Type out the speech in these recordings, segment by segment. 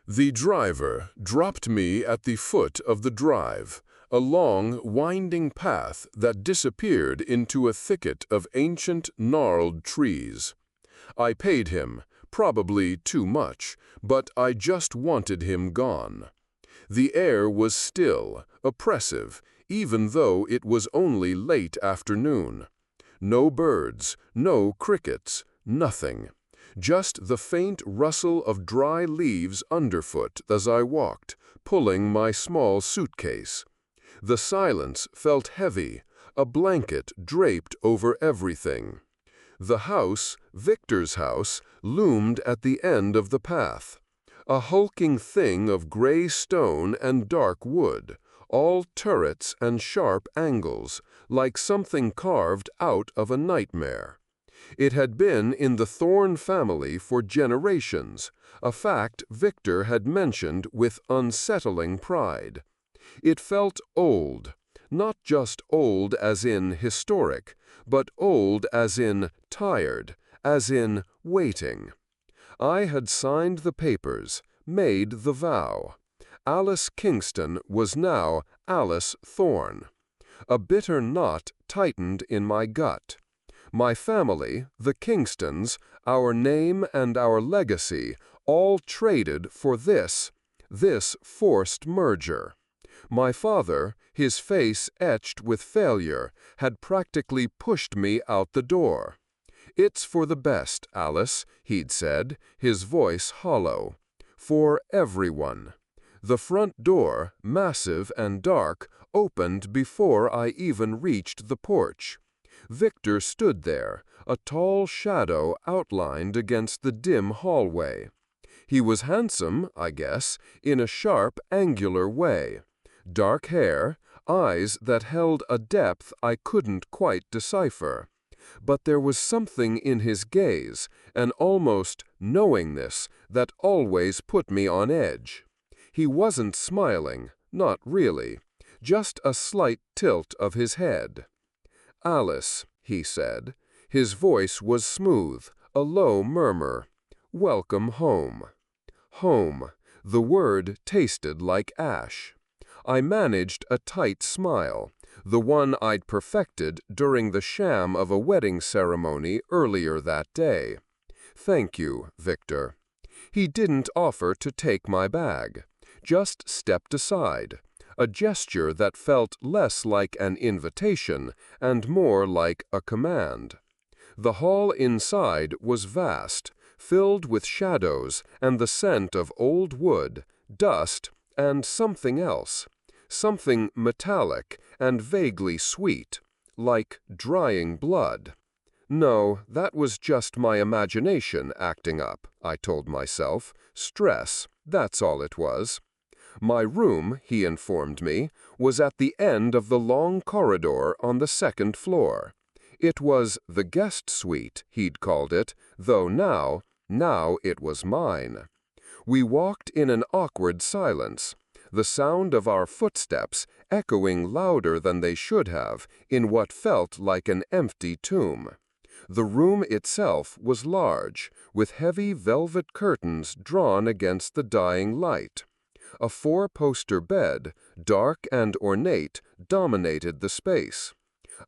The driver dropped me at the foot of the drive, a long, winding path that disappeared into a thicket of ancient, gnarled trees. I paid him, probably too much, but I just wanted him gone. The air was still, oppressive, even though it was only late afternoon. No birds, no crickets, nothing. Just the faint rustle of dry leaves underfoot as I walked, pulling my small suitcase. The silence felt heavy, a blanket draped over everything. The house, Victor's house, loomed at the end of the path. A hulking thing of gray stone and dark wood, all turrets and sharp angles, like something carved out of a nightmare. It had been in the Thorne family for generations, a fact Victor had mentioned with unsettling pride. It felt old, not just old as in historic, but old as in tired, as in waiting. I had signed the papers, made the vow. Alice Kingston was now Alice Thorne. A bitter knot tightened in my gut. My family, the Kingstons, our name and our legacy, all traded for this forced merger. My father, his face etched with failure, had practically pushed me out the door. "It's for the best, Alice," he'd said, his voice hollow. "For everyone." The front door, massive and dark, opened before I even reached the porch. Victor stood there, a tall shadow outlined against the dim hallway. He was handsome, I guess, in a sharp, angular way. Dark hair, eyes that held a depth I couldn't quite decipher. But there was something in his gaze, an almost knowingness, that always put me on edge. He wasn't smiling, not really, just a slight tilt of his head. "Alice," he said. His voice was smooth, a low murmur. "Welcome home." Home. The word tasted like ash. I managed a tight smile, the one I'd perfected during the sham of a wedding ceremony earlier that day. "Thank you, Victor." He didn't offer to take my bag, just stepped aside, a gesture that felt less like an invitation and more like a command. The hall inside was vast, filled with shadows and the scent of old wood, dust, and something else. Something metallic and vaguely sweet, like drying blood. No, that was just my imagination acting up, I told myself. Stress, that's all it was. My room, he informed me, was at the end of the long corridor on the second floor. It was the guest suite, he'd called it, though now it was mine. We walked in an awkward silence, the sound of our footsteps echoing louder than they should have in what felt like an empty tomb. The room itself was large, with heavy velvet curtains drawn against the dying light. A four-poster bed, dark and ornate, dominated the space.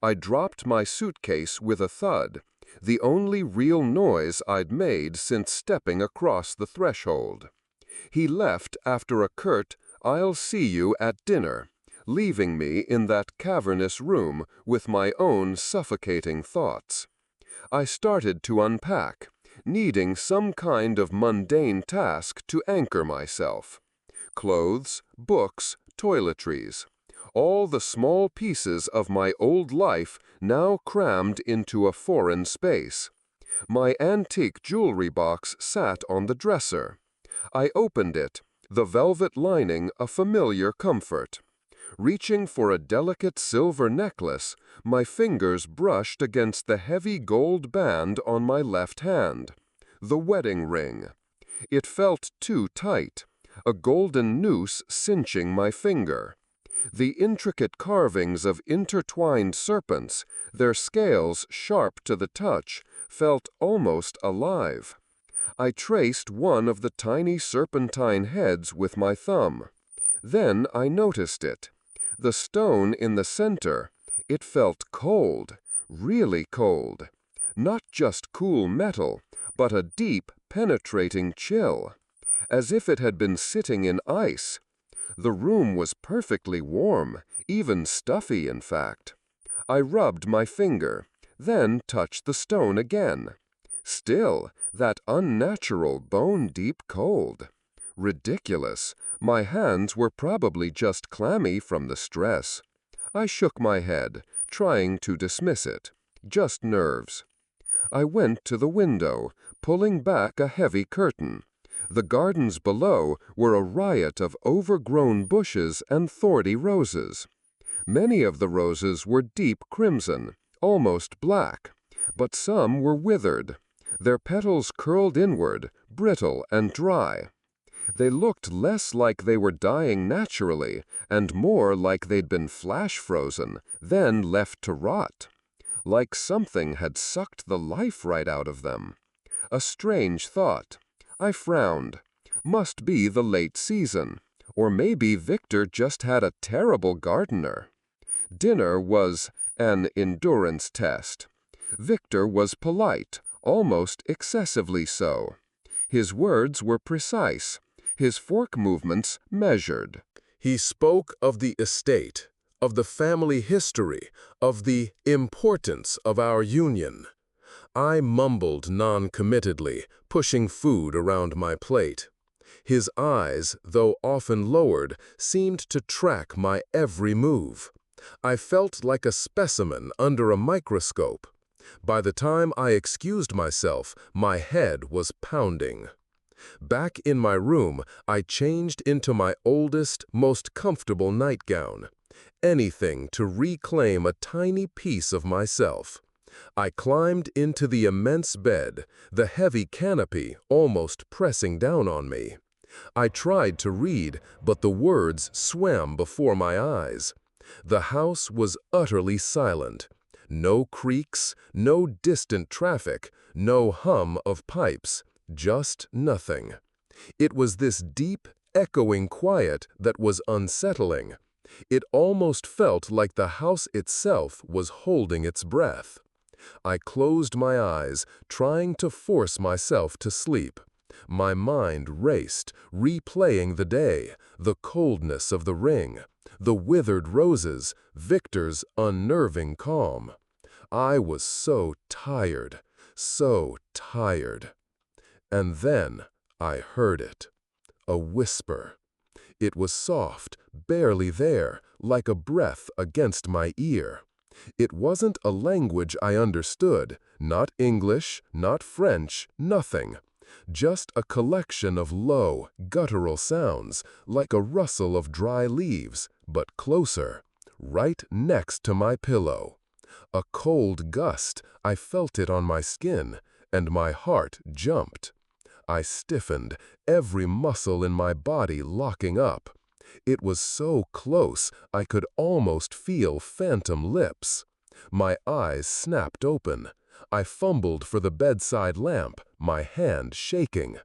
I dropped my suitcase with a thud, the only real noise I'd made since stepping across the threshold. He left after a curt, "I'll see you at dinner," leaving me in that cavernous room with my own suffocating thoughts. I started to unpack, needing some kind of mundane task to anchor myself. Clothes, books, toiletries. All the small pieces of my old life now crammed into a foreign space. My antique jewelry box sat on the dresser. I opened it, the velvet lining a familiar comfort. Reaching for a delicate silver necklace, my fingers brushed against the heavy gold band on my left hand. The wedding ring. It felt too tight, a golden noose cinching my finger. The intricate carvings of intertwined serpents, their scales sharp to the touch, felt almost alive. I traced one of the tiny serpentine heads with my thumb. Then I noticed it. The stone in the center. It felt cold, really cold. Not just cool metal, but a deep, penetrating chill, as if it had been sitting in ice. The room was perfectly warm, even stuffy, in fact. I rubbed my finger, then touched the stone again. Still, that unnatural bone-deep cold. Ridiculous. My hands were probably just clammy from the stress. I shook my head, trying to dismiss it. Just nerves. I went to the window, pulling back a heavy curtain. The gardens below were a riot of overgrown bushes and thorny roses. Many of the roses were deep crimson, almost black, but some were withered. Their petals curled inward, brittle and dry. They looked less like they were dying naturally and more like they'd been flash frozen, then left to rot. Like something had sucked the life right out of them. A strange thought. I frowned. Must be the late season. Or maybe Victor just had a terrible gardener. Dinner was an endurance test. Victor was polite, almost excessively so. His words were precise, his fork movements measured. He spoke of the estate, of the family history, of the importance of our union. I mumbled non-committedly, pushing food around my plate. His eyes, though often lowered, seemed to track my every move. I felt like a specimen under a microscope. By the time I excused myself, my head was pounding. Back in my room, I changed into my oldest, most comfortable nightgown. Anything to reclaim a tiny piece of myself. I climbed into the immense bed, the heavy canopy almost pressing down on me. I tried to read, but the words swam before my eyes. The house was utterly silent. No creaks, no distant traffic, no hum of pipes, just nothing. It was this deep, echoing quiet that was unsettling. It almost felt like the house itself was holding its breath. I closed my eyes, trying to force myself to sleep. My mind raced, replaying the day, the coldness of the ring, the withered roses, Victor's unnerving calm. I was so tired, so tired. And then I heard it. A whisper. It was soft, barely there, like a breath against my ear. It wasn't a language I understood, not English, not French, nothing. Just a collection of low, guttural sounds, like a rustle of dry leaves, but closer, right next to my pillow. A cold gust, I felt it on my skin, and my heart jumped. I stiffened, every muscle in my body locking up. It was so close, I could almost feel phantom lips. My eyes snapped open. I fumbled for the bedside lamp, my hand shaking.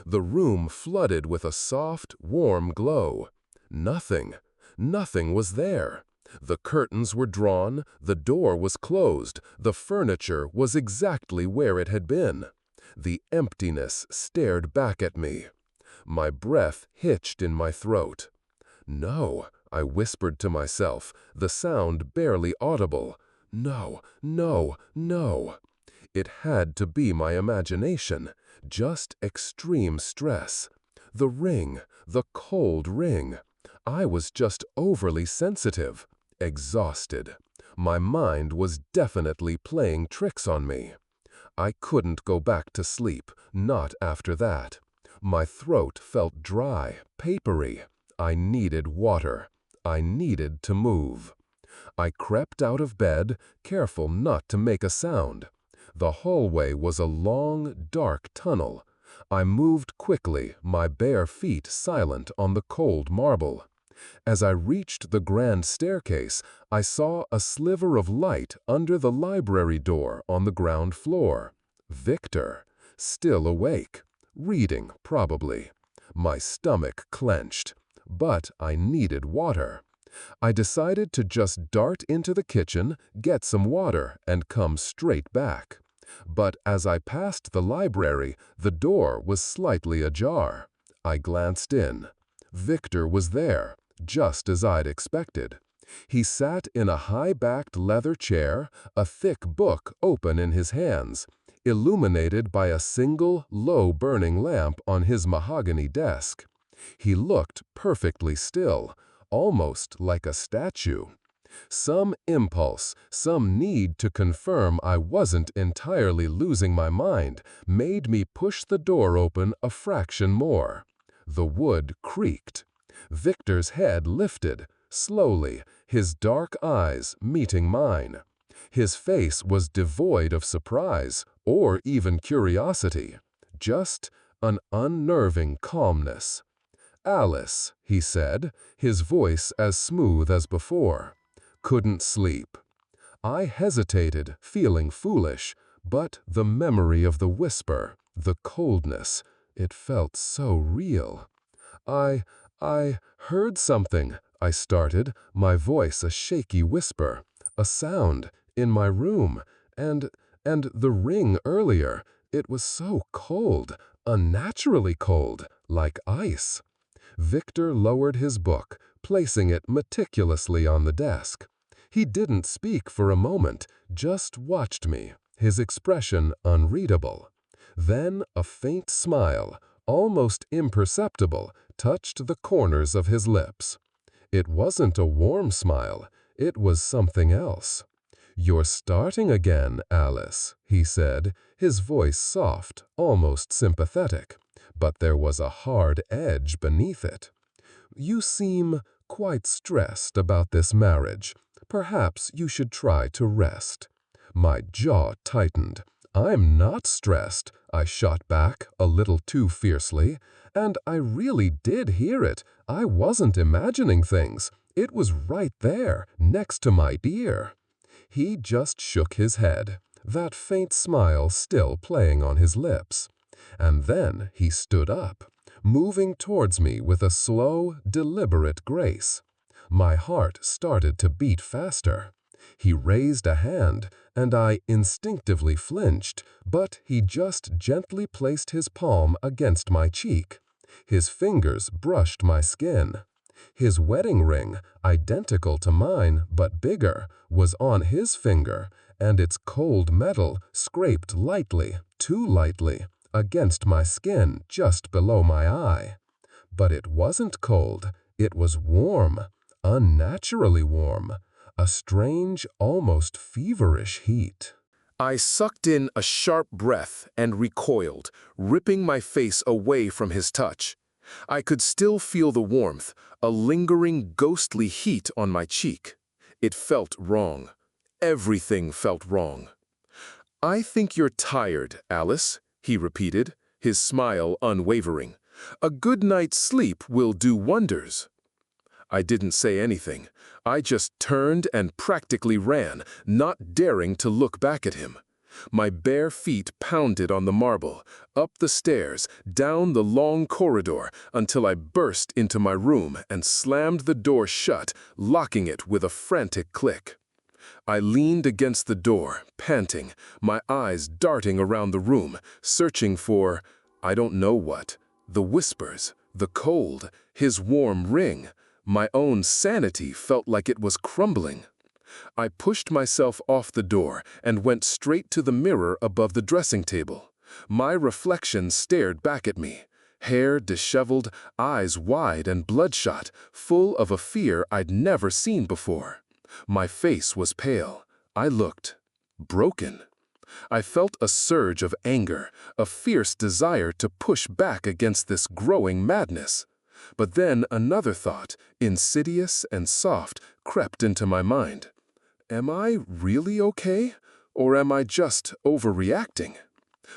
The room flooded with a soft, warm glow. Nothing was there. The curtains were drawn, the door was closed, the furniture was exactly where it had been. The emptiness stared back at me. My breath hitched in my throat. No, I whispered to myself, the sound barely audible. No, no, no. It had to be my imagination, just extreme stress. The ring, the cold ring. I was just overly sensitive, exhausted. My mind was definitely playing tricks on me. I couldn't go back to sleep, not after that. My throat felt dry, papery. I needed water. I needed to move. I crept out of bed, careful not to make a sound. The hallway was a long, dark tunnel. I moved quickly, my bare feet silent on the cold marble. As I reached the grand staircase, I saw a sliver of light under the library door on the ground floor. Victor, still awake. Reading, probably. My stomach clenched, but I needed water. I decided to just dart into the kitchen, get some water, and come straight back. But as I passed the library, the door was slightly ajar. I glanced in. Victor was there, just as I'd expected. He sat in a high-backed leather chair, a thick book open in his hands, illuminated by a single, low-burning lamp on his mahogany desk. He looked perfectly still, almost like a statue. Some impulse, some need to confirm I wasn't entirely losing my mind, made me push the door open a fraction more. The wood creaked. Victor's head lifted, slowly, his dark eyes meeting mine. His face was devoid of surprise or even curiosity, just an unnerving calmness. "Alice," he said, his voice as smooth as before. "Couldn't sleep." I hesitated, feeling foolish, but the memory of the whisper, the coldness, it felt so real. I heard something," I started, my voice a shaky whisper. "A sound, in my room, and the ring earlier, it was so cold, unnaturally cold, like ice." Victor lowered his book, placing it meticulously on the desk. He didn't speak for a moment, just watched me, his expression unreadable. Then a faint smile, almost imperceptible, touched the corners of his lips. It wasn't a warm smile, it was something else. "You're starting again, Alice," he said, his voice soft, almost sympathetic, but there was a hard edge beneath it. "You seem quite stressed about this marriage. Perhaps you should try to rest." My jaw tightened. "I'm not stressed," I shot back, a little too fiercely. "And I really did hear it. I wasn't imagining things. It was right there, next to my ear." He just shook his head, that faint smile still playing on his lips. And then he stood up, moving towards me with a slow, deliberate grace. My heart started to beat faster. He raised a hand, and I instinctively flinched, but he just gently placed his palm against my cheek. His fingers brushed my skin. His wedding ring, identical to mine but bigger, was on his finger, and its cold metal scraped lightly, too lightly, against my skin just below my eye. But it wasn't cold, it was warm, unnaturally warm, a strange, almost feverish heat. I sucked in a sharp breath and recoiled, ripping my face away from his touch. I could still feel the warmth, a lingering, ghostly heat on my cheek. It felt wrong. Everything felt wrong. "I think you're tired, Alice," he repeated, his smile unwavering. "A good night's sleep will do wonders." I didn't say anything. I just turned and practically ran, not daring to look back at him. My bare feet pounded on the marble, up the stairs, down the long corridor, until I burst into my room and slammed the door shut, locking it with a frantic click. I leaned against the door, panting, my eyes darting around the room, searching for, I don't know what, the whispers, the cold, his warm ring. My own sanity felt like it was crumbling. I pushed myself off the door and went straight to the mirror above the dressing table. My reflection stared back at me, hair disheveled, eyes wide and bloodshot, full of a fear I'd never seen before. My face was pale. I looked broken. I felt a surge of anger, a fierce desire to push back against this growing madness. But then another thought, insidious and soft, crept into my mind. Am I really okay? Or am I just overreacting?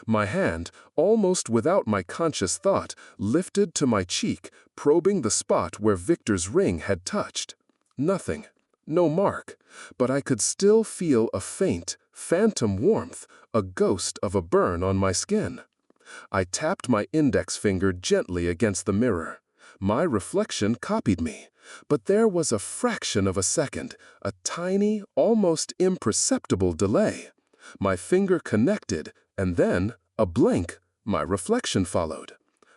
My hand, almost without my conscious thought, lifted to my cheek, probing the spot where Victor's ring had touched. Nothing. No mark. But I could still feel a faint, phantom warmth, a ghost of a burn on my skin. I tapped my index finger gently against the mirror. My reflection copied me, but there was a fraction of a second, a tiny, almost imperceptible delay. My finger connected, and then, a blink, my reflection followed.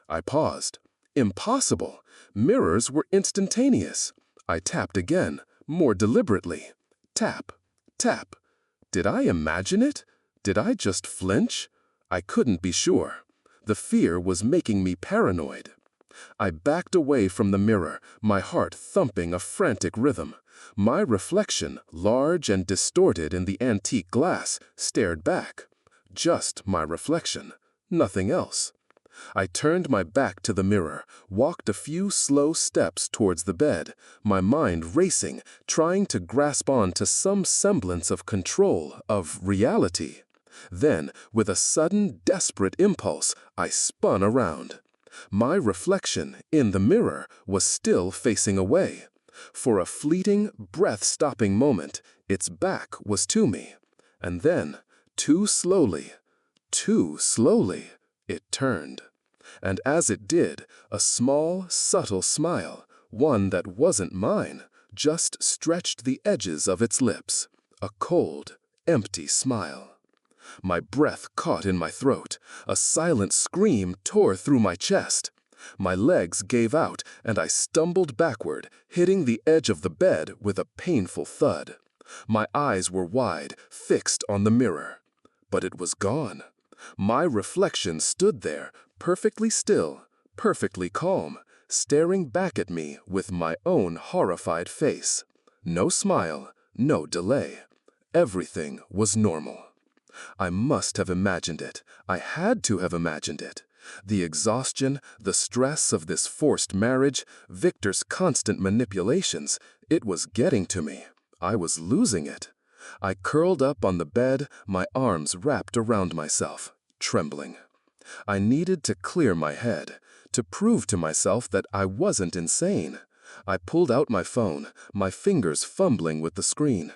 I paused. Impossible! Mirrors were instantaneous. I tapped again, more deliberately. Tap, tap. Did I imagine it? Did I just flinch? I couldn't be sure. The fear was making me paranoid. I backed away from the mirror, my heart thumping a frantic rhythm. My reflection, large and distorted in the antique glass, stared back. Just my reflection, nothing else. I turned my back to the mirror, walked a few slow steps towards the bed, my mind racing, trying to grasp on to some semblance of control, of reality. Then, with a sudden, desperate impulse, I spun around. My reflection, in the mirror, was still facing away. For a fleeting, breath-stopping moment, its back was to me. And then, too slowly, it turned. And as it did, a small, subtle smile, one that wasn't mine, just stretched the edges of its lips. A cold, empty smile. My breath caught in my throat. A silent scream tore through my chest. My legs gave out, and I stumbled backward, hitting the edge of the bed with a painful thud. My eyes were wide, fixed on the mirror. But it was gone. My reflection stood there, perfectly still, perfectly calm, staring back at me with my own horrified face. No smile, no delay. Everything was normal. I must have imagined it. I had to have imagined it. The exhaustion, the stress of this forced marriage, Victor's constant manipulations, it was getting to me. I was losing it. I curled up on the bed, my arms wrapped around myself, trembling. I needed to clear my head, to prove to myself that I wasn't insane. I pulled out my phone, my fingers fumbling with the screen.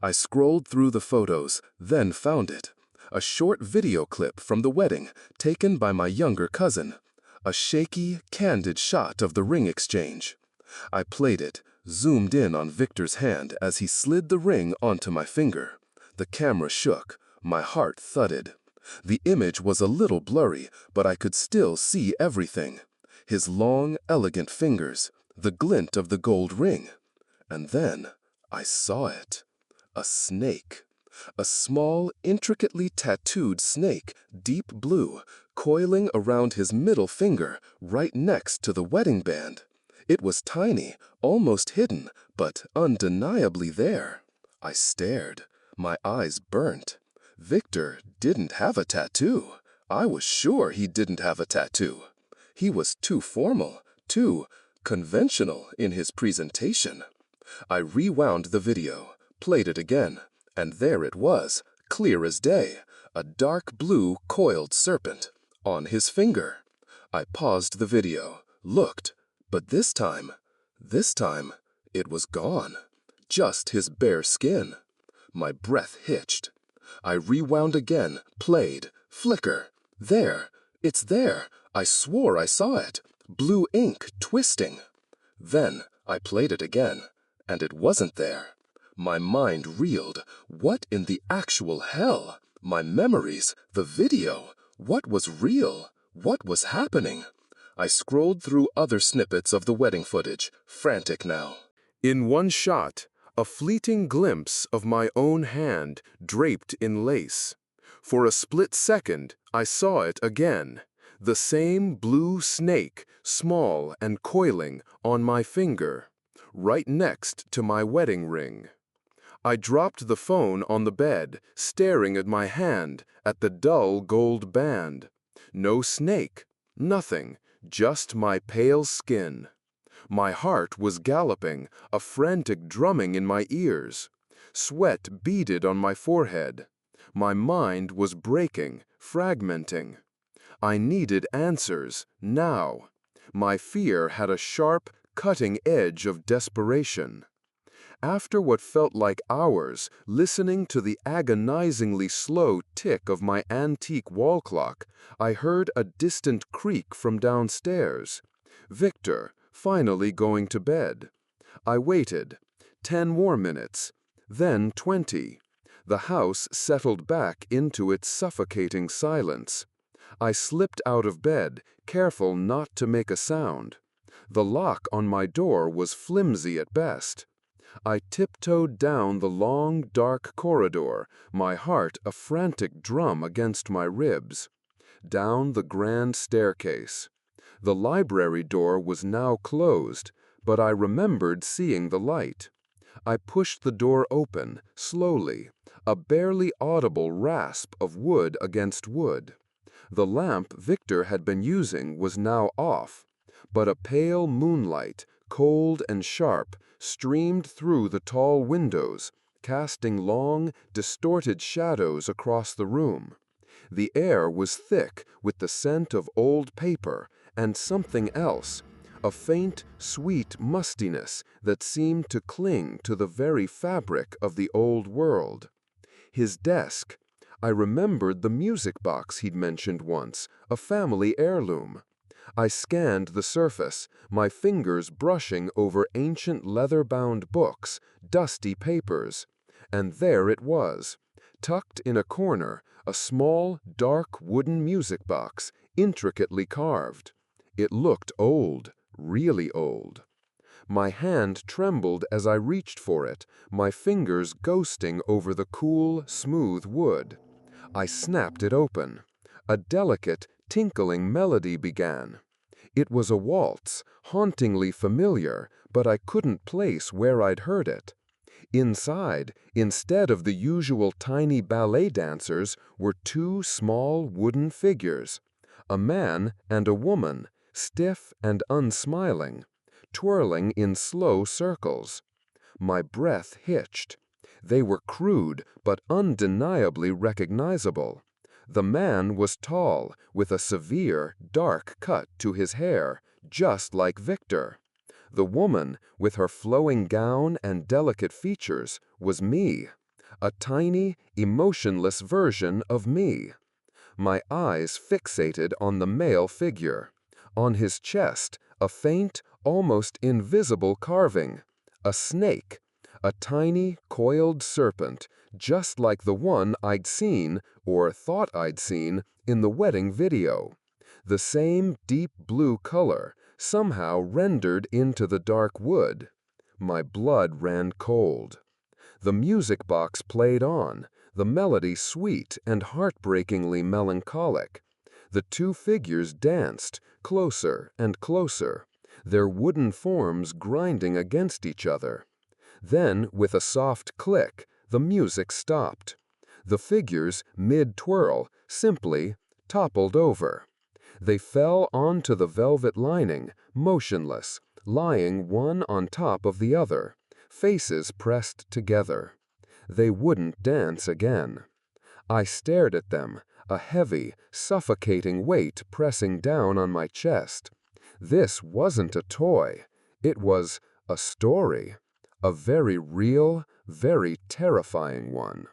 I scrolled through the photos, then found it. A short video clip from the wedding, taken by my younger cousin. A shaky, candid shot of the ring exchange. I played it, zoomed in on Victor's hand as he slid the ring onto my finger. The camera shook, my heart thudded. The image was a little blurry, but I could still see everything. His long, elegant fingers, the glint of the gold ring. And then I saw it. A snake. A small, intricately tattooed snake, deep blue, coiling around his middle finger, right next to the wedding band. It was tiny, almost hidden, but undeniably there. I stared. My eyes burnt. Victor didn't have a tattoo. I was sure he didn't have a tattoo. He was too formal, too conventional in his presentation. I rewound the video, played it again. And there it was, clear as day, a dark blue coiled serpent, on his finger. I paused the video, looked, but this time, it was gone. Just his bare skin. My breath hitched. I rewound again, played, flicker. There, it's there. I swore I saw it. Blue ink twisting. Then I played it again, and it wasn't there. My mind reeled. What in the actual hell? My memories, the video. What was real? What was happening? I scrolled through other snippets of the wedding footage, frantic now. In one shot, a fleeting glimpse of my own hand draped in lace. For a split second, I saw it again. The same blue snake, small and coiling, on my finger, right next to my wedding ring. I dropped the phone on the bed, staring at my hand, at the dull gold band. No snake, nothing, just my pale skin. My heart was galloping, a frantic drumming in my ears. Sweat beaded on my forehead. My mind was breaking, fragmenting. I needed answers, now. My fear had a sharp, cutting edge of desperation. After what felt like hours, listening to the agonizingly slow tick of my antique wall clock, I heard a distant creak from downstairs. Victor, finally going to bed. I waited. 10 more minutes. Then 20. The house settled back into its suffocating silence. I slipped out of bed, careful not to make a sound. The lock on my door was flimsy at best. I tiptoed down the long, dark corridor, my heart a frantic drum against my ribs. Down the grand staircase. The library door was now closed, but I remembered seeing the light. I pushed the door open, slowly, a barely audible rasp of wood against wood. The lamp Victor had been using was now off, but a pale moonlight, cold and sharp, streamed through the tall windows, casting long, distorted shadows across the room. The air was thick with the scent of old paper and something else, a faint, sweet mustiness that seemed to cling to the very fabric of the old world. His desk. I remembered the music box he'd mentioned once, a family heirloom. I scanned the surface, my fingers brushing over ancient leather-bound books, dusty papers. And there it was, tucked in a corner, a small, dark wooden music box, intricately carved. It looked old, really old. My hand trembled as I reached for it, my fingers ghosting over the cool, smooth wood. I snapped it open. A delicate, tinkling melody began. It was a waltz, hauntingly familiar, but I couldn't place where I'd heard it. Inside, instead of the usual tiny ballet dancers, were two small wooden figures, a man and a woman, stiff and unsmiling, twirling in slow circles. My breath hitched. They were crude but undeniably recognizable. The man was tall, with a severe, dark cut to his hair, just like Victor. The woman, with her flowing gown and delicate features, was me, a tiny, emotionless version of me. My eyes fixated on the male figure. On his chest, a faint, almost invisible carving, a snake, a tiny, coiled serpent, just like the one I'd seen, or thought I'd seen, in the wedding video. The same deep blue color, somehow rendered into the dark wood. My blood ran cold. The music box played on, the melody sweet and heartbreakingly melancholic. The two figures danced, closer and closer, their wooden forms grinding against each other. Then, with a soft click, the music stopped. The figures, mid-twirl, simply toppled over. They fell onto the velvet lining, motionless, lying one on top of the other, faces pressed together. They wouldn't dance again. I stared at them, a heavy, suffocating weight pressing down on my chest. This wasn't a toy. It was a story. A very real, very terrifying one.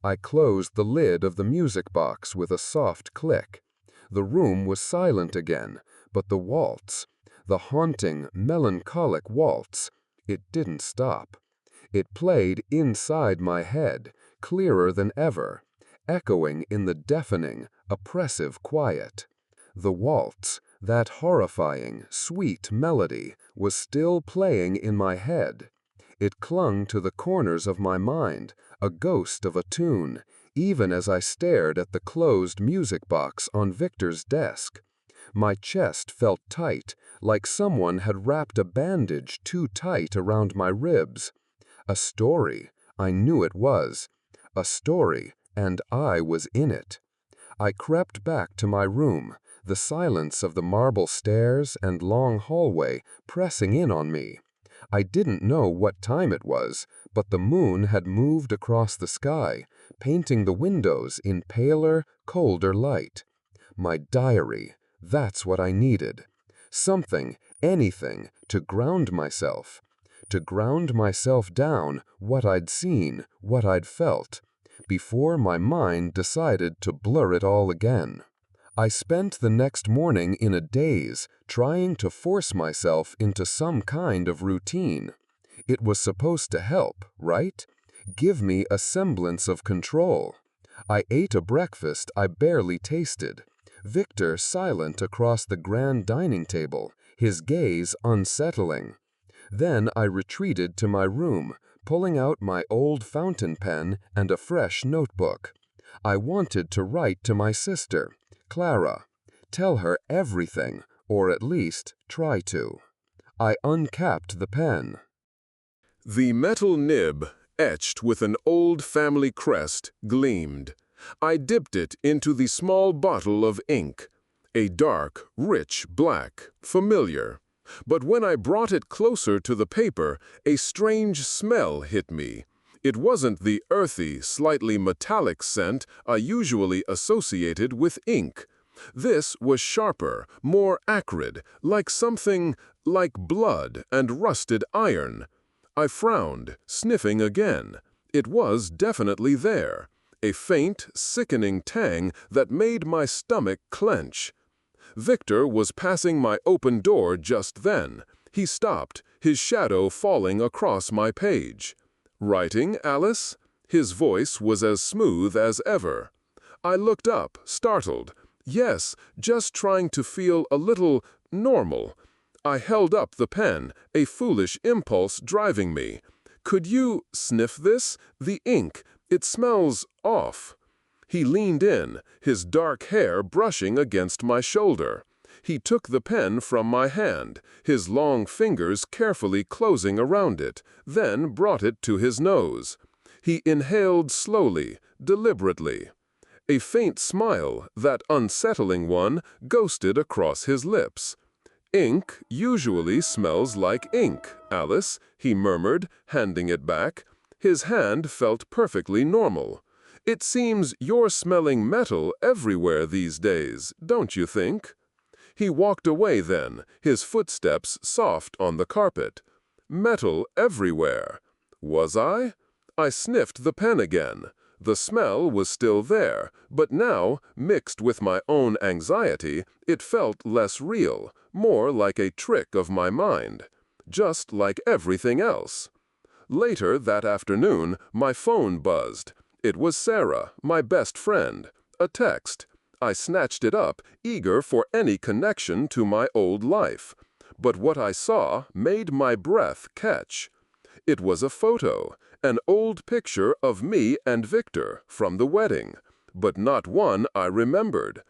I closed the lid of the music box with a soft click. The room was silent again, but the waltz, the haunting, melancholic waltz, it didn't stop. It played inside my head, clearer than ever, echoing in the deafening, oppressive quiet. The waltz, that horrifying, sweet melody, was still playing in my head. It clung to the corners of my mind, a ghost of a tune, even as I stared at the closed music box on Victor's desk. My chest felt tight, like someone had wrapped a bandage too tight around my ribs. A story, I knew it was. A story, and I was in it. I crept back to my room, the silence of the marble stairs and long hallway pressing in on me. I didn't know what time it was, but the moon had moved across the sky, painting the windows in paler, colder light. My diary, that's what I needed. Something, anything, to ground myself. to ground myself down, what I'd seen, what I'd felt, before my mind decided to blur it all again. I spent the next morning in a daze, trying to force myself into some kind of routine. It was supposed to help, right? Give me a semblance of control. I ate a breakfast I barely tasted. Victor silent across the grand dining table, his gaze unsettling. Then I retreated to my room, pulling out my old fountain pen and a fresh notebook. I wanted to write to my sister, Clara. Tell her everything, or at least try to. I uncapped the pen. The metal nib, etched with an old family crest, gleamed. I dipped it into the small bottle of ink. A dark, rich black, familiar. But when I brought it closer to the paper, a strange smell hit me. It wasn't the earthy, slightly metallic scent I usually associated with ink. This was sharper, more acrid, like something like blood and rusted iron. I frowned, sniffing again. It was definitely there. A faint, sickening tang that made my stomach clench. Victor was passing my open door just then. He stopped, his shadow falling across my page. "Writing, Alice?" His voice was as smooth as ever. I looked up, startled. Yes, just trying to feel a little normal. I held up the pen, a foolish impulse driving me. "Could you sniff this? The ink. It smells off." He leaned in, his dark hair brushing against my shoulder. He took the pen from my hand, his long fingers carefully closing around it, then brought it to his nose. He inhaled slowly, deliberately. A faint smile, that unsettling one, ghosted across his lips. "Ink usually smells like ink, Alice," he murmured, handing it back. His hand felt perfectly normal. "It seems you're smelling metal everywhere these days, don't you think?" He walked away then, his footsteps soft on the carpet. Metal everywhere. Was I? I sniffed the pen again. The smell was still there, but now, mixed with my own anxiety, it felt less real, more like a trick of my mind. Just like everything else. Later that afternoon, my phone buzzed. It was Sarah, my best friend. A text. I snatched it up, eager for any connection to my old life. But what I saw made my breath catch. It was a photo, an old picture of me and Victor from the wedding, but not one I remembered.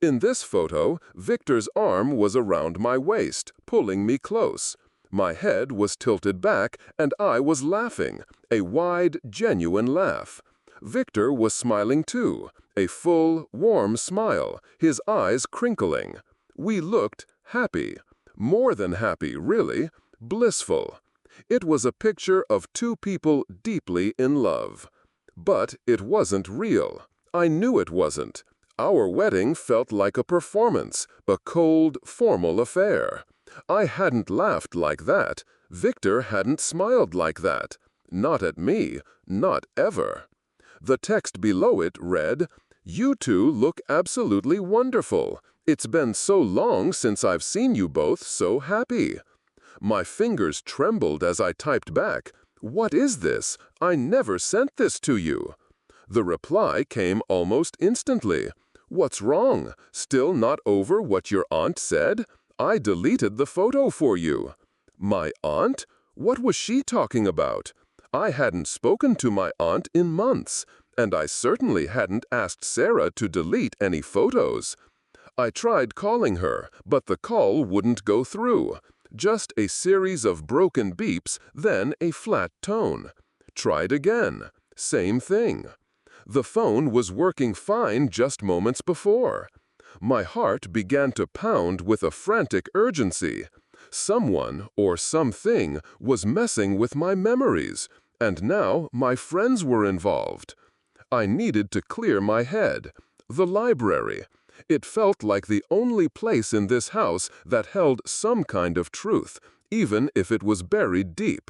In this photo, Victor's arm was around my waist, pulling me close. My head was tilted back, and I was laughing, a wide, genuine laugh. Victor was smiling too, a full, warm smile, his eyes crinkling. We looked happy. More than happy, really. Blissful. It was a picture of two people deeply in love. But it wasn't real. I knew it wasn't. Our wedding felt like a performance, a cold, formal affair. I hadn't laughed like that. Victor hadn't smiled like that. Not at me. Not ever. The text below it read, "You two look absolutely wonderful. It's been so long since I've seen you both so happy." My fingers trembled as I typed back, "What is this? I never sent this to you." The reply came almost instantly. "What's wrong? Still not over what your aunt said? I deleted the photo for you." My aunt? What was she talking about? I hadn't spoken to my aunt in months, and I certainly hadn't asked Sarah to delete any photos. I tried calling her, but the call wouldn't go through. Just a series of broken beeps, then a flat tone. Tried again. Same thing. The phone was working fine just moments before. My heart began to pound with a frantic urgency. Someone or something was messing with my memories, and now my friends were involved. I needed to clear my head. The library. It felt like the only place in this house that held some kind of truth, even if it was buried deep.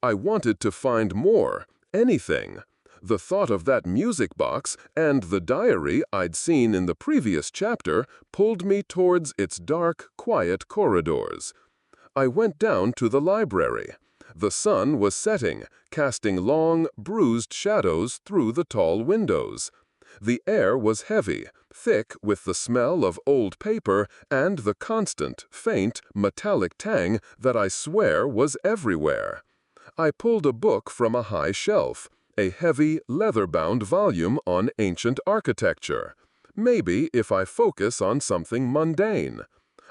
I wanted to find more, anything. The thought of that music box and the diary I'd seen in the previous chapter pulled me towards its dark, quiet corridors. I went down to the library. The sun was setting, casting long, bruised shadows through the tall windows. The air was heavy, thick with the smell of old paper and the constant, faint, metallic tang that I swear was everywhere. I pulled a book from a high shelf, a heavy, leather-bound volume on ancient architecture. Maybe if I focus on something mundane.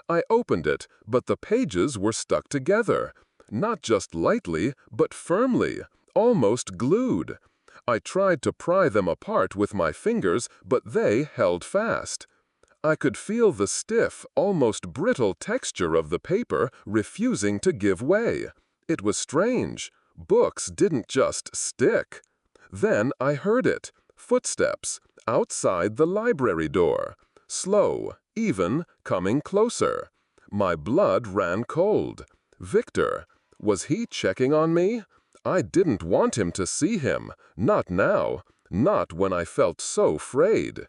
I opened it, but the pages were stuck together. Not just lightly, but firmly, almost glued. I tried to pry them apart with my fingers, but they held fast. I could feel the stiff, almost brittle texture of the paper refusing to give way. It was strange. Books didn't just stick. Then I heard it. Footsteps, outside the library door. Slow, even, coming closer. My blood ran cold. Victor. Was he checking on me? I didn't want him to see him. Not now. Not when I felt so frayed.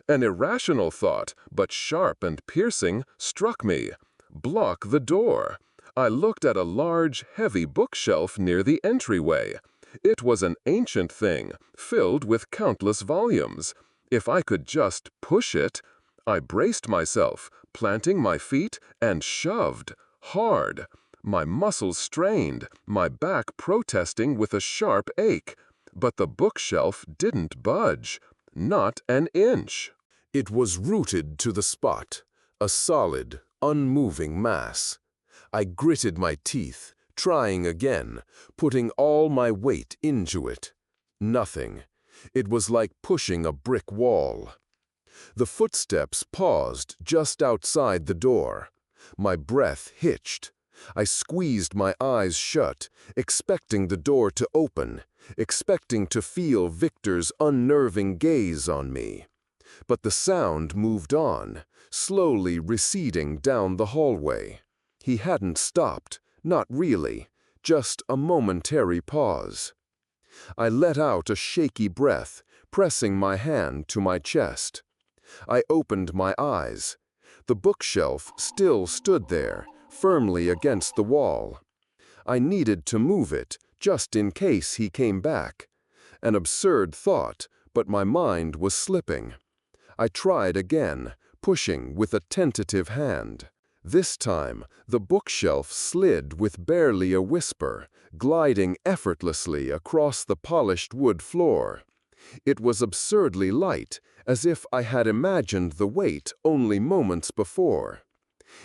An irrational thought, but sharp and piercing, struck me. Block the door. I looked at a large, heavy bookshelf near the entryway. It was an ancient thing, filled with countless volumes. If I could just push it. I braced myself, planting my feet, and shoved. Hard. My muscles strained, my back protesting with a sharp ache. But the bookshelf didn't budge. Not an inch. It was rooted to the spot, a solid, unmoving mass. I gritted my teeth, trying again, putting all my weight into it. Nothing. It was like pushing a brick wall. The footsteps paused just outside the door. My breath hitched. I squeezed my eyes shut, expecting the door to open, expecting to feel Victor's unnerving gaze on me. But the sound moved on, slowly receding down the hallway. He hadn't stopped, not really, just a momentary pause. I let out a shaky breath, pressing my hand to my chest. I opened my eyes. The bookshelf still stood there, firmly against the wall. I needed to move it, just in case he came back. An absurd thought, but my mind was slipping. I tried again, pushing with a tentative hand. This time, the bookshelf slid with barely a whisper, gliding effortlessly across the polished wood floor. It was absurdly light, as if I had imagined the weight only moments before.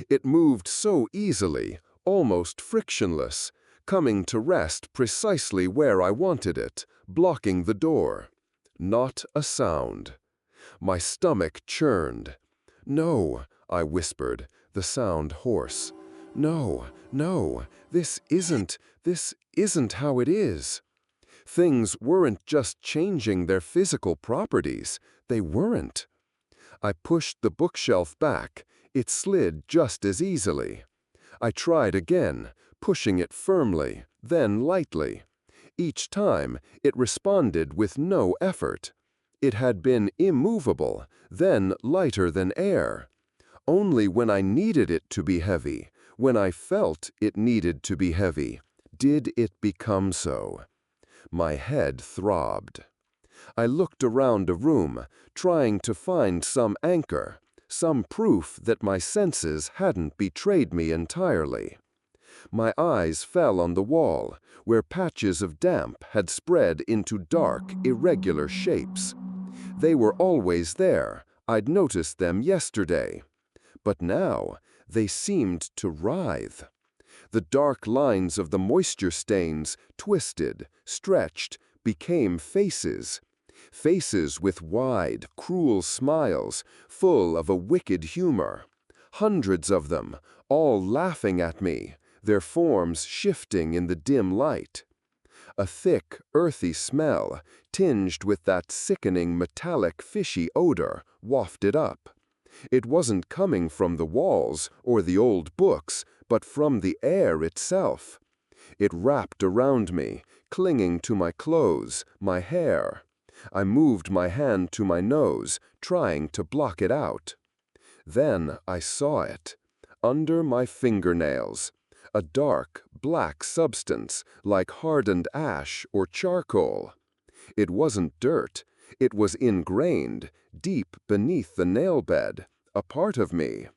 It moved so easily, almost frictionless, coming to rest precisely where I wanted it, blocking the door. Not a sound. My stomach churned. "No," I whispered, the sound hoarse. "No, no, this isn't how it is." Things weren't just changing their physical properties. They weren't. I pushed the bookshelf back. It slid just as easily. I tried again, pushing it firmly, then lightly. Each time, it responded with no effort. It had been immovable, then lighter than air. Only when I needed it to be heavy, when I felt it needed to be heavy, did it become so. My head throbbed. I looked around the room, trying to find some anchor, some proof that my senses hadn't betrayed me entirely. My eyes fell on the wall, where patches of damp had spread into dark, irregular shapes. They were always there. I'd noticed them yesterday. But now, they seemed to writhe. The dark lines of the moisture stains twisted, stretched, became faces. Faces with wide, cruel smiles, full of a wicked humor. Hundreds of them, all laughing at me, their forms shifting in the dim light. A thick, earthy smell, tinged with that sickening metallic fishy odor, wafted up. It wasn't coming from the walls or the old books, but from the air itself. It wrapped around me, clinging to my clothes, my hair. I moved my hand to my nose, trying to block it out. Then I saw it. Under my fingernails. A dark, black substance, like hardened ash or charcoal. It wasn't dirt. It was ingrained, deep beneath the nail bed, a part of me.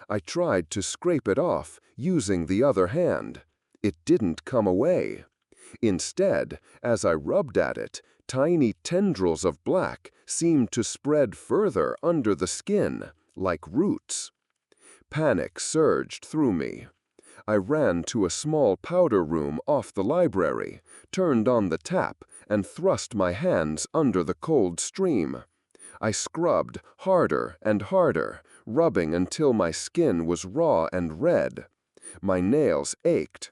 I tried to scrape it off, using the other hand. It didn't come away. Instead, as I rubbed at it, tiny tendrils of black seemed to spread further under the skin, like roots. Panic surged through me. I ran to a small powder room off the library, turned on the tap, and thrust my hands under the cold stream. I scrubbed harder and harder, rubbing until my skin was raw and red. My nails ached.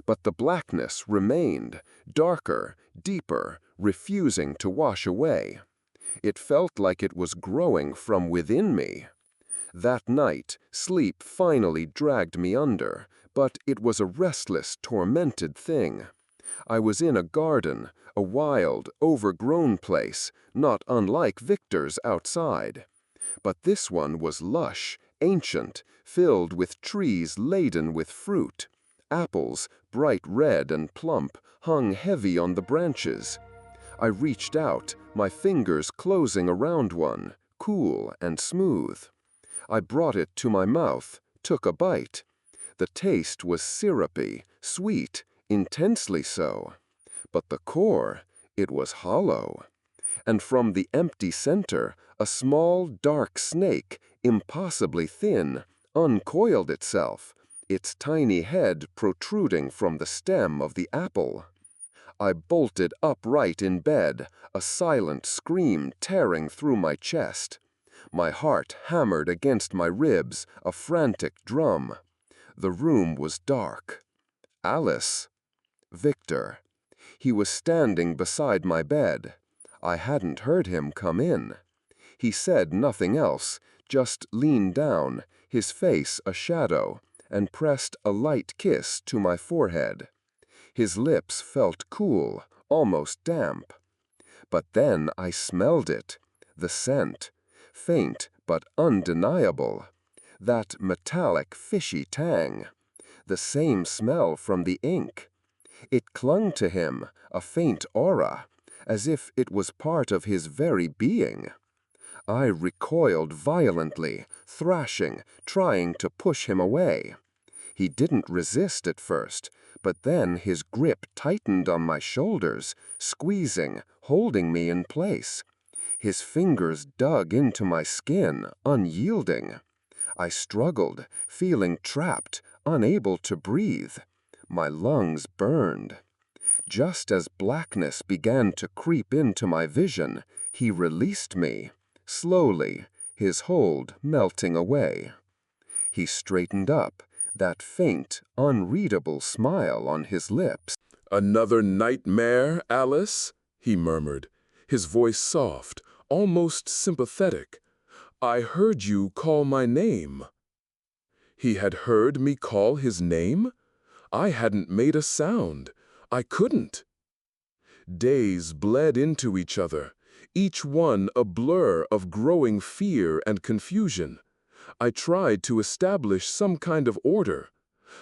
But the blackness remained, darker, deeper, refusing to wash away. It felt like it was growing from within me. That night, sleep finally dragged me under, but it was a restless, tormented thing. I was in a garden, a wild, overgrown place, not unlike Victor's outside. But this one was lush, ancient, filled with trees laden with fruit. Apples, bright red and plump, hung heavy on the branches. I reached out, my fingers closing around one, cool and smooth. I brought it to my mouth, took a bite. The taste was syrupy, sweet, intensely so. But the core, it was hollow. And from the empty center, a small, dark snake, impossibly thin, uncoiled itself, its tiny head protruding from the stem of the apple. I bolted upright in bed, a silent scream tearing through my chest. My heart hammered against my ribs, a frantic drum. The room was dark. Alice. Victor. He was standing beside my bed. I hadn't heard him come in. He said nothing else, just leaned down, his face a shadow, and pressed a light kiss to my forehead. His lips felt cool, almost damp. But then I smelled it, the scent, faint but undeniable, that metallic fishy tang, the same smell from the ink. It clung to him, a faint aura, as if it was part of his very being. I recoiled violently, thrashing, trying to push him away. He didn't resist at first, but then his grip tightened on my shoulders, squeezing, holding me in place. His fingers dug into my skin, unyielding. I struggled, feeling trapped, unable to breathe. My lungs burned. Just as blackness began to creep into my vision, he released me, slowly, his hold melting away. He straightened up, that faint, unreadable smile on his lips. "Another nightmare, Alice?" he murmured, his voice soft, almost sympathetic. "I heard you call my name." He had heard me call his name? I hadn't made a sound. I couldn't. Days bled into each other, each one a blur of growing fear and confusion. I tried to establish some kind of order.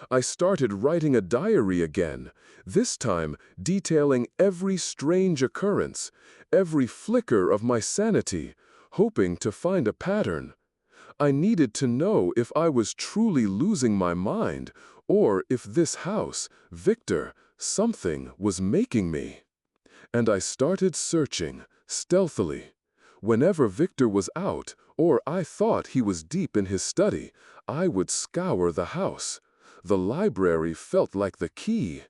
I started writing a diary again, this time detailing every strange occurrence, every flicker of my sanity, hoping to find a pattern. I needed to know if I was truly losing my mind, or if this house, Victor, something was making me. And I started searching, stealthily. Whenever Victor was out, or I thought he was deep in his study, I would scour the house. The library felt like the key.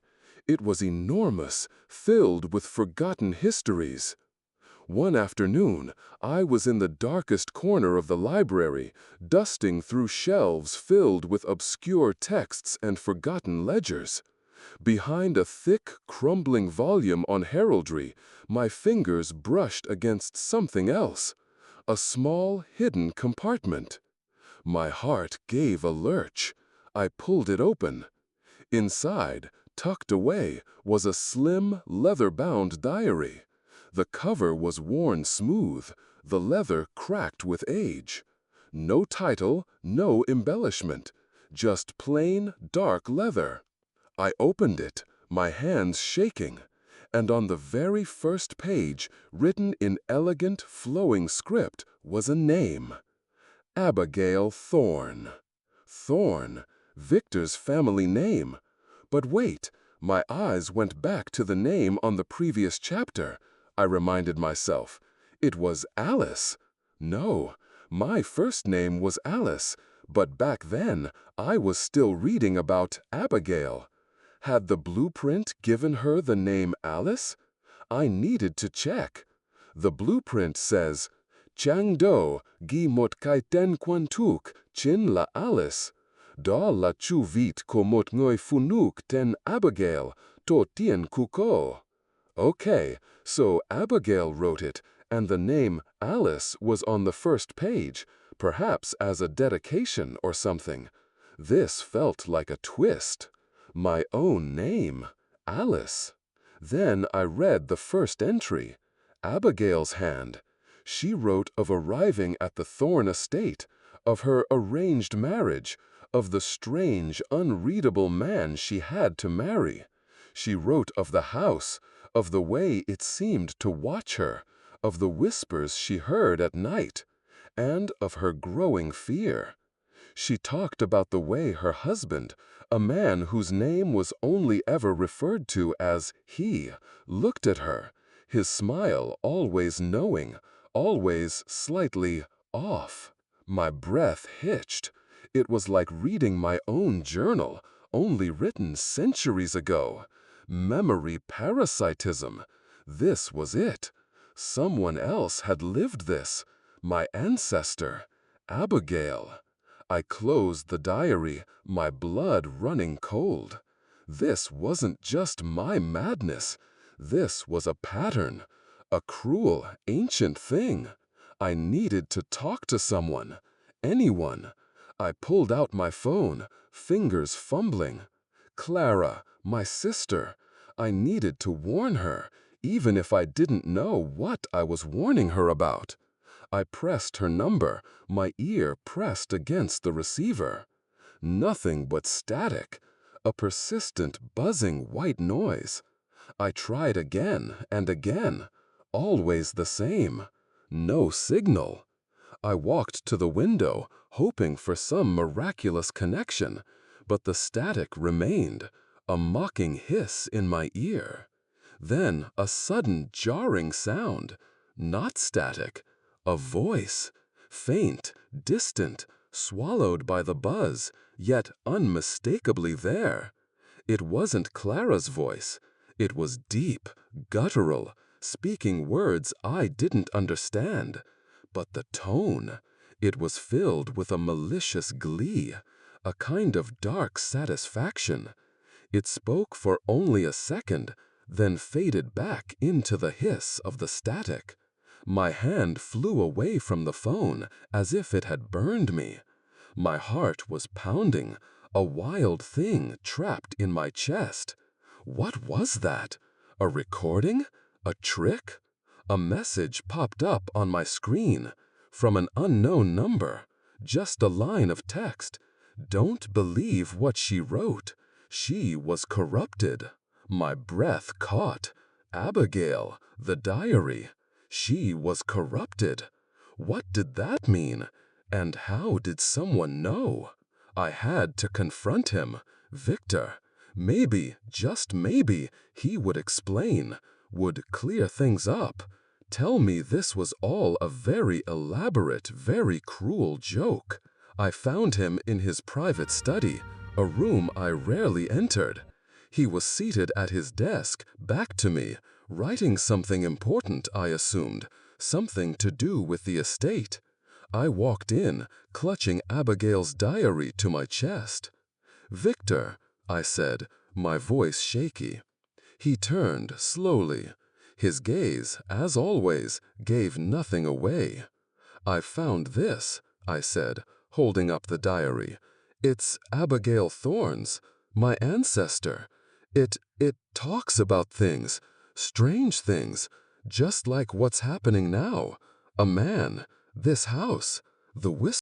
It was enormous, filled with forgotten histories. One afternoon, I was in the darkest corner of the library, dusting through shelves filled with obscure texts and forgotten ledgers. Behind a thick, crumbling volume on heraldry, my fingers brushed against something else, a small, hidden compartment. My heart gave a lurch. I pulled it open. Inside, tucked away was a slim, leather-bound diary. The cover was worn smooth, the leather cracked with age. No title, no embellishment, just plain, dark leather. I opened it, my hands shaking, and on the very first page, written in elegant, flowing script, was a name. Abigail Thorne. Thorne, Victor's family name. But wait, my eyes went back to the name on the previous chapter. I reminded myself. It was Alice. No, my first name was Alice, but back then I was still reading about Abigail. Had the blueprint given her the name Alice? I needed to check. The blueprint says, Chang do gi mot kai ten quan tuk chin la Alice. Da la chu vit ko mot ngoi funuk ten Abigail to tien kuko. Okay, so Abigail wrote it, and the name Alice was on the first page, perhaps as a dedication or something. This felt like a twist. My own name, Alice. Then I read the first entry, Abigail's hand. She wrote of arriving at the Thorne estate, of her arranged marriage, of the strange, unreadable man she had to marry. She wrote of the house, of the way it seemed to watch her, of the whispers she heard at night, and of her growing fear. She talked about the way her husband, a man whose name was only ever referred to as he, looked at her, his smile always knowing, always slightly off. My breath hitched. It was like reading my own journal, only written centuries ago. Memory parasitism. This was it. Someone else had lived this. My ancestor, Abigail. I closed the diary, my blood running cold. This wasn't just my madness. This was a pattern, a cruel, ancient thing. I needed to talk to someone, anyone. I pulled out my phone, fingers fumbling. Clara, my sister. I needed to warn her, even if I didn't know what I was warning her about. I pressed her number, my ear pressed against the receiver. Nothing but static, a persistent buzzing white noise. I tried again and again, always the same. No signal. I walked to the window, hoping for some miraculous connection, but the static remained, a mocking hiss in my ear. Then a sudden jarring sound, not static, a voice, faint, distant, swallowed by the buzz, yet unmistakably there. It wasn't Clara's voice. It was deep, guttural, speaking words I didn't understand. But the tone, it was filled with a malicious glee, a kind of dark satisfaction. It spoke for only a second, then faded back into the hiss of the static. My hand flew away from the phone as if it had burned me. My heart was pounding, a wild thing trapped in my chest. What was that? A recording? A trick? A message popped up on my screen from an unknown number. Just a line of text. Don't believe what she wrote. She was corrupted. My breath caught. Abigail, the diary. She was corrupted. What did that mean? And how did someone know? I had to confront him, Victor. Maybe, just maybe, he would explain, would clear things up. Tell me this was all a very elaborate, very cruel joke. I found him in his private study, a room I rarely entered. He was seated at his desk, back to me, writing something important, I assumed, something to do with the estate. I walked in, clutching Abigail's diary to my chest. "Victor," I said, my voice shaky. He turned slowly. His gaze, as always, gave nothing away. "I found this," I said, holding up the diary. "It's Abigail Thorne's, my ancestor. It talks about things, strange things, just like what's happening now. A man, this house, the whisper.